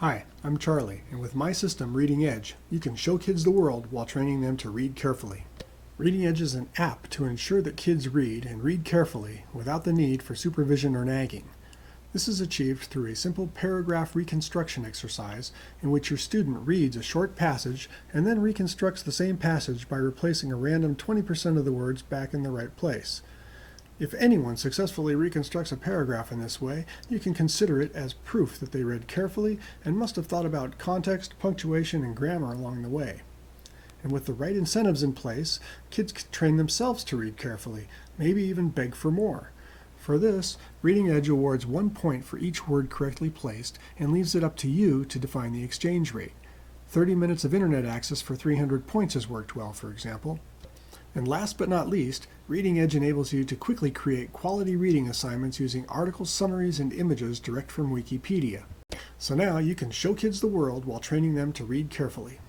Hi, I'm Charlie, and with my system, Reading Edge, you can show kids the world while training them to read carefully. Reading Edge is an app to ensure that kids read and read carefully without the need for supervision or nagging. This is achieved through a simple paragraph reconstruction exercise in which your student reads a short passage and then reconstructs the same passage by replacing a random 20% of the words back in the right place. If anyone successfully reconstructs a paragraph in this way, you can consider it as proof that they read carefully and must have thought about context, punctuation, and grammar along the way. And with the right incentives in place, kids can train themselves to read carefully, maybe even beg for more. For this, Reading Edge awards 1 point for each word correctly placed and leaves it up to you to define the exchange rate. 30 minutes of internet access for 300 points has worked well, for example. And last but not least, Reading Edge enables you to quickly create quality reading assignments using article summaries and images direct from Wikipedia. So now you can show kids the world while training them to read carefully.